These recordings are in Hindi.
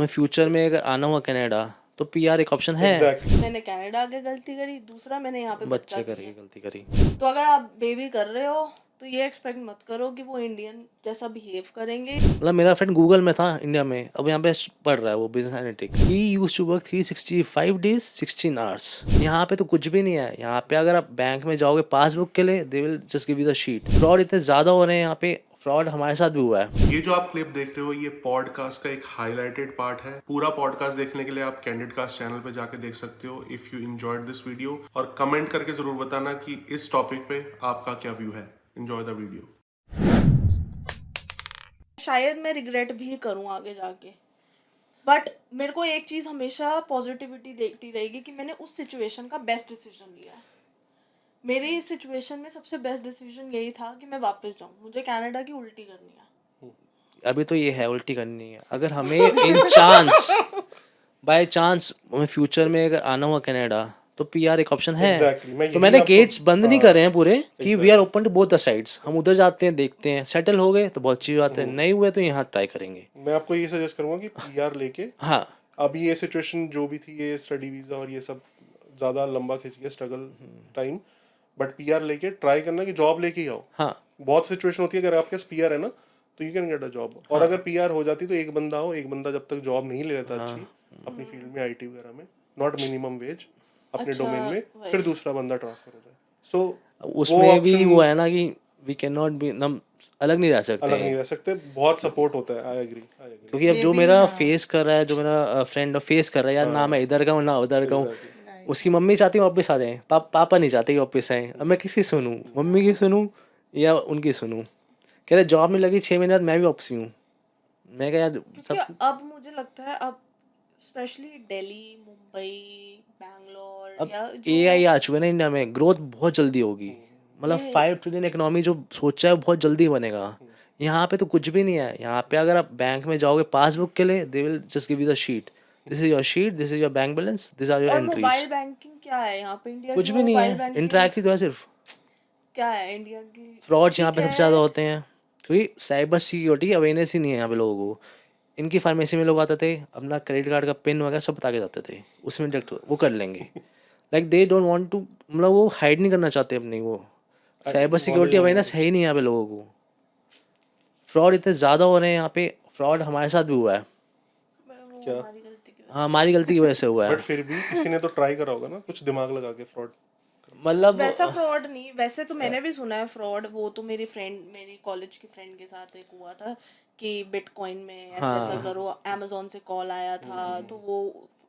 हमें फ्यूचर में अगर आना हुआ कनाडा तो पीआर एक ऑप्शन है। एग्जैक्टली मैंने कनाडा आके गलती करी, दूसरा मैंने यहाँ पे बच्चा बच्चे किया। करके गलती करी। तो अगर आप बेबी कर रहे हो तो ये एक्सपेक्ट मत करो कि वो इंडियन जैसा बिहेव करेंगे। मतलब मेरा फ्रेंड गूगल में था इंडिया में, अब यहाँ पे पढ़ रहा है वो business analytics. He used to work 365 days 16 hours. यहाँ पे तो कुछ भी नहीं है। यहाँ पे अगर आप बैंक में जाओगे पासबुक के लिए, they will just give you the sheet. Fraud इतने ज्यादा हो रहे हैं यहाँ पे, फ्रॉड हमारे साथ भी हुआ है। ये जो आप क्लिप देख रहे हो ये पॉडकास्ट का एक हाईलाइटेड पार्ट है। पूरा पॉडकास्ट देखने के लिए आप कैंडिड कास्ट चैनल पे जाके देख सकते हो if you enjoyed this video, और कमेंट करके जरूर बताना कि इस टॉपिक पे आपका क्या व्यू है। Enjoy the video. शायद मैं रिग्रेट भी करूँ आगे जाके, बट मेरे को एक चीज़ हमेशा पॉजिटिविटी देखती रहेगी कि मैंने उस सिचुएशन का बेस्ट डिसीजन लिया है। मेरी इस सिचुएशन में सबसे बेस्ट डिसीजन यही था कि मैं वापस जाऊँ। मुझे कनाडा की उल्टी करनी है। अभी तो ये है, उल्टी करनी है। अगर हमें इन चांस बाय चांस हमें फ्यूचर में अगर आना हुआ कनाडा तो पीआर एक ऑप्शन है। Exactly, मैं तो यही मैंने आपको- गेट्स बंद नहीं करे हैं पूरे कि we are Exactly. Open to both the sides. हम उधर जाते हैं, देखते हैं, सेटल हो गए तो बहुत अच्छी बात है, नहीं हुए तो यहाँ ट्राई करेंगे। मैं आपको ये सजेस्ट करूंगा कि पीआर लेके, हाँ अभी ये सिचुएशन जो भी थी, ये स्टडी वीजा और ये सब ज़्यादा लंबा खिंच गया स्ट्रगल टाइम, बट पीआर लेके ट्राई करना कि जॉब लेके ही आओ। हाँ बहुत सिचुएशन होती है अगर आपके पास पीआर है ना तो you can get a job. और अगर पीआर हो जाती तो एक बंदा हो, एक बंदा जब तक जॉब नहीं ले लेता अच्छी अपनी फील्ड में, आईटी वगैरह में, नॉट मिनिमम वेज अपने अच्छा, डोमेन में, वही। फिर दूसरा बंदा ट्रांसफर हो जाए। सो उसमें भी वो है ना कि वी कैन नॉट बी, हम अलग नहीं रह सकते अलग नहीं हैं। रह सकते, बहुत सपोर्ट होता है। I agree. क्योंकि अब जो मेरा फेस कर रहा है, जो मेरा फ्रेंड फेस कर रहा है यार, ना मैं इधर का हूँ ना उधर का हूँ। उसकी मम्मी चाहती है वापस आ जाए, पापा नहीं चाहते कि वापस आए। अब मैं किसकी सुनूं, मम्मी की सुनूं या उनकी सुनूं? कह रहे जॉब में लगी 6 महीने बाद मैं भी वापसी हूँ। मैं कह यार क्योंकि सब अब मुझे लगता है अब स्पेशली दिल्ली, मुंबई, बैंगलोर अब या एआई जो आ चुका है ना इंडिया में, ग्रोथ बहुत जल्दी होगी। मतलब 5 ट्रिलियन इकोनॉमी जो सोचा है वो बहुत जल्दी बनेगा। यहाँ पे तो कुछ भी नहीं है। यहाँ पे अगर आप बैंक में जाओगे पासबुक के लिए, they will just give you the sheet. This is your sheet, this is your bank balance, this are your और एंट्रीज। मोबाइल बैंकिंग क्या है यहाँ पे? इंडिया कुछ की भी नहीं मोबाइल है, बैंकिंग इंटरैक्ट ही तो है सिर्फ। क्या है इंडिया की? फ्रॉड्स यहाँ ठीक पे सबसे ज़्यादा है। होते हैं क्योंकि साइबर सिक्योरिटी अवेयरनेस ही नहीं है यहाँ पे लोगों को। इनकी फार्मेसी में लोग आते थे, अपना क्रेडिट कार्ड का पिन वगैरह सब बता के जाते थे, उसमें डायरेक्ट वो कर लेंगे। Like they don't want to, मतलब वो हाइड नहीं करना चाहते अपनी वो साइबर सिक्योरिटी अवेयरनेस है ही नहीं यहाँ पे लोगों को। फ्रॉड इतने ज़्यादा हो रहे हैं यहाँ पे, फ्रॉड हमारे साथ भी हुआ है। वो क्या? हमारी गलती की वजह हाँ हमारी गलती की वजह से हुआ बट है। फिर भी किसी ने तो ट्राई करा होगा ना, कुछ दिमाग लगा के फ्रॉड। मतलब वैसा फ्रॉड नहीं, वैसे तो मैंने भी सुना है फ्रॉड। वो तो मेरी कॉलेज की फ्रेंड के साथ एक हुआ था कि बिटकॉइन में ऐसा ऐसा करो। अमेजोन से कॉल आया था तो वो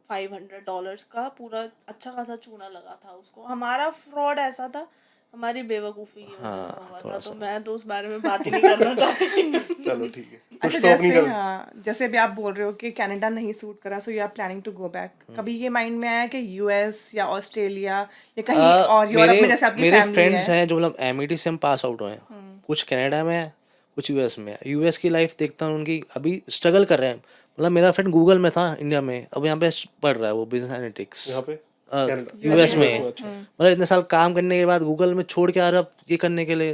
$500 का पूरा अच्छा खासा चूना लगा था उसको। हमारा फ्रॉड ऐसा था, हमारी बेवकूफ़ी की वजह से हुआ था। तो मैं तो उस बारे में बात ही नहीं करना चाहती। चलो ठीक है, अच्छा, कुछ तो अपनी जैसे गलती। हाँ, जैसे अभी आप बोल रहे हो कि कनाडा नहीं सूट करा, so you are planning to go back. कभी ये माइंड में आया कि यूएस या ऑस्ट्रेलिया या कहीं और यूरोप में, जैसे आपकी मेरे फैमिली फ्रेंड्स है? हैं जो मतलब एमईटी से हम पास आउट हुए हैं, कुछ कनाडा में है, कुछ यूएस में है। यूएस की लाइफ देखता हूँ, उनकी अभी स्ट्रगल कर रहे हैं। मतलब मेरा फ्रेंड गूगल में था इंडिया में, अब यहाँ पे पढ़ रहा है वो बिजनेस एनालिटिक्स यहाँ पे कनाडा, यूएस अच्छा, में। अच्छा। मतलब इतने साल काम करने के बाद गूगल में छोड़ के आ रहा ये करने के लिए,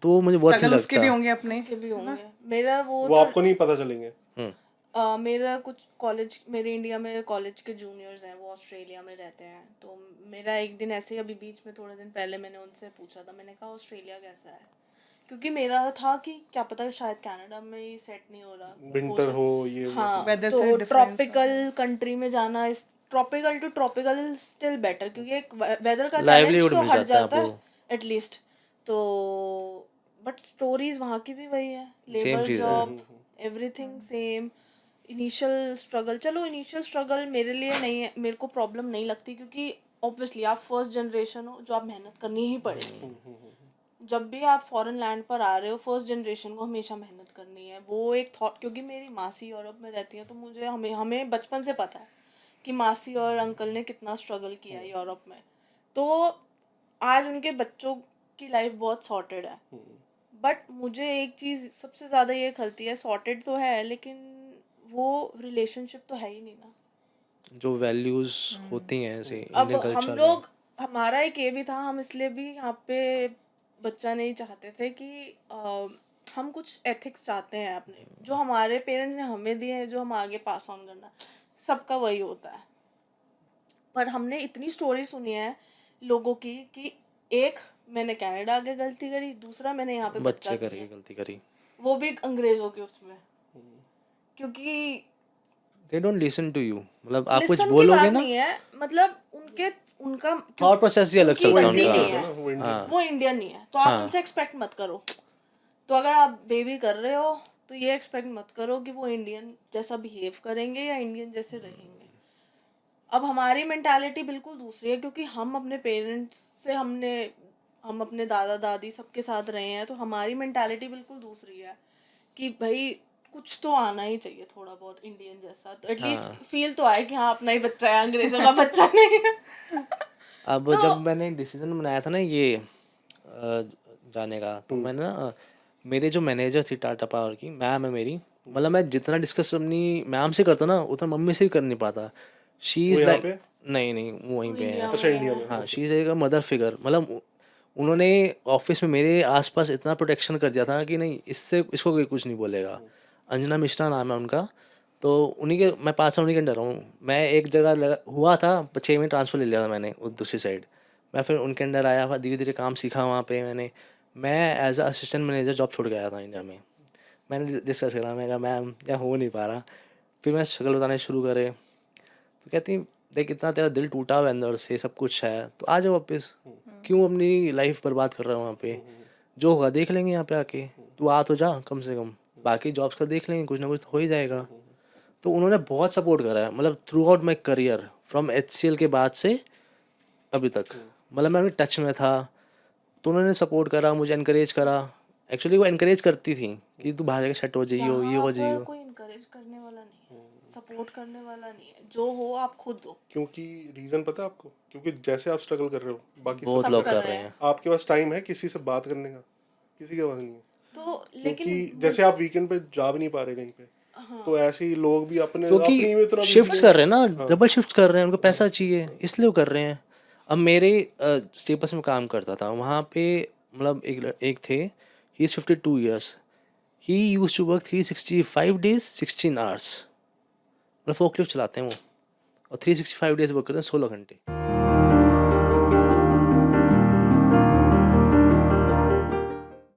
तो मुझे बहुत नहीं स्ट्रगल उसके भी लगता। होंगे अपने। के भी होंगे। मेरा वो वो तो आपको नहीं पता चलेंगे। मेरा कुछ कॉलेज, मेरे इंडिया में कॉलेज के जूनियर्स हैं, वो ऑस्ट्रेलिया में रहते हैं। तो मेरा एक दिन ऐसे ही अभी बीच में थोड़े दिन पहले मैंने उनसे पूछा था, मैंने कहा ऑस्ट्रेलिया कैसा है? क्योंकि मेरा था कि क्या पता शायद कनाडा में ही सेट नहीं हो रहा। विंटर हो ये वो। हाँ, Weather तो से difference ट्रॉपिकल कंट्री में जाना, इस tropical to tropical still better, क्योंकि एक वेदर का चैलेंज लाइवलीहुड तो मिल हट जाता है जाता है आपको। एटलीस्ट। तो बट स्टोरीज वहाँ की भी वही है, सेम लेबर चीज़ है। Job, everything same. Initial struggle, चलो इनिशियल स्ट्रगल मेरे लिए नहीं है, मेरे को प्रॉब्लम नहीं लगती, क्योंकि ऑब्वियसली आप फर्स्ट जनरेशन हो, जो आप मेहनत करनी ही पड़ेगी। जब भी आप फॉरेन लैंड पर आ रहे हो, फर्स्ट जनरेशन को हमेशा मेहनत करनी है। वो एक थॉट, क्योंकि मेरी मासी यूरोप में रहती है, तो मुझे हमें हमें बचपन से पता है कि मासी और अंकल ने कितना स्ट्रगल किया है यूरोप में। तो आज उनके बच्चों की लाइफ बहुत सॉर्टेड है। बट मुझे एक चीज़ सबसे ज़्यादा ये खलती है, सॉर्टेड तो है लेकिन वो रिलेशनशिप तो है ही नहीं ना। जो वैल्यूज होती हैं ऐसे अब इंडियन हम कल्चर में। लोग, हमारा एक ये भी था, हम इसलिए भी यहाँ पे बच्चा नहीं चाहते थे कि हम कुछ एथिक्स चाहते हैं अपने, जो हमारे पेरेंट्स ने हमें दिए हैं, जो हम आगे पास ऑन करना, सबका वही होता है। पर हमने इतनी स्टोरी सुनी है लोगों की कि एक मैंने कनाडा आके गलती करी, दूसरा मैंने यहाँ पे बच्चा बच्चे किया, करके गलती करी। वो भी अंग्रेजों के उसमें, क्योंकि they don't listen to you, मतलब आप कुछ लिसन की बोलोगे बात ना, नहीं है, मतलब उनका थॉट प्रोसेस ही अलग उनकी चलता है गलती उनका। नहीं है, वो इंडियन वो इंडियन नहीं है, तो आप उनसे एक्सपेक्ट मत करो। तो अगर आप बेबी कर रहे हो तो ये एक्सपेक्ट मत करो कि वो इंडियन जैसा बिहेव करेंगे या इंडियन जैसे रहेंगे। अब हमारी मेंटालिटी बिल्कुल दूसरी है, क्योंकि हम अपने पेरेंट्स से हम अपने दादा दादी सबके साथ रहे हैं, तो हमारी मेंटालिटी बिल्कुल दूसरी है कि भाई कुछ तो आना ही चाहिए थोड़ा बहुत इंडियन जैसा, तो एटलीस्ट फील तो आए कि हाँ अपना ही बच्चा है, अंग्रेजों का बच्चा नहीं है। अब जब मैंने डिसीजन बनाया था ना ये जाने का, तो मैंने ना मेरे जो मैनेजर थी टाटा पावर की, मैम है मेरी, मतलब मैं जितना डिस्कस अपनी मैम से करता ना उतना मम्मी से भी कर नहीं पाता। शी इज़ यहाँ लाइक, पे? नहीं नहीं वो वहीं पे है। अच्छा, इंडिया में। हाँ, शी इज़ एक मदर फिगर, मतलब उन्होंने ऑफिस में मेरे आसपास इतना प्रोटेक्शन कर दिया था ना कि नहीं इससे इसको कोई कुछ नहीं बोलेगा। अंजना मिश्रा नाम है उनका, तो उन्हीं के मैं 5 साल उन्हीं के अंडर हूँ। मैं एक जगह हुआ था 6 में ट्रांसफ़र ले लिया था मैंने दूसरी साइड। मैं फिर उनके अंडर आया, फिर धीरे धीरे काम सीखा वहाँ पे मैंने। मैं as a assistant manager job छोड़ के आया था इंडिया में। मैंने डिस्कस करा, मैं कहा मैम यहाँ हो नहीं पा रहा। फिर मैं स्ट्रगल बताने शुरू करे, तो कहती देख इतना तेरा दिल टूटा हुआ है अंदर से, सब कुछ है तो आ जाओ वापस, क्यों अपनी लाइफ बर्बाद कर रहा हूँ वहाँ पे, जो होगा देख लेंगे यहाँ पे आके, तू आ तो जा कम से कम, बाकी जॉब्स का देख लेंगे, कुछ ना कुछ तो हो ही जाएगा। तो उन्होंने बहुत सपोर्ट करा है, मतलब through out my career from HCL के बाद से अभी तक, मतलब मैं उनके टच में था, तो उन्होंने सपोर्ट करा, मुझे इनकरेज करा। एक्चुअली वो इनकरेज करती थी कि तू बाहर जाके सेट हो जाइयो, ये हो यहाँ जाइयो। पर कोई इनकरेज करने वाला नहीं है, सपोर्ट करने वाला नहीं है, जो हो आप खुद हो। क्योंकि रीजन पता है आपको, क्योंकि जैसे आप स्ट्रगल कर रहे हो बाकी बहुत सब लोग कर कर रहे रहे हैं। हैं। आपके पास टाइम है किसी से बात करने का, किसी के पास नहीं है। तो क्योंकि लेकिन जैसे आप वीकेंड पे जा भी नहीं पा रहे कहीं पे, तो ऐसे ही लोग भी अपने अपनी में क्योंकि तरह शिफ्ट्स कर रहे हैं ना, डबल शिफ्ट कर रहे हैं, उनको पैसा चाहिए इसलिए वो कर रहे हैं। अब मेरे स्टेपस में काम करता था वहाँ पे, मतलब एक थे, he is 52 years, he use to work 365 days 16 hours, मतलब फोकलिफ्ट चलाते हैं वो, और 365 डेज वर्क करते हैं 16 घंटे।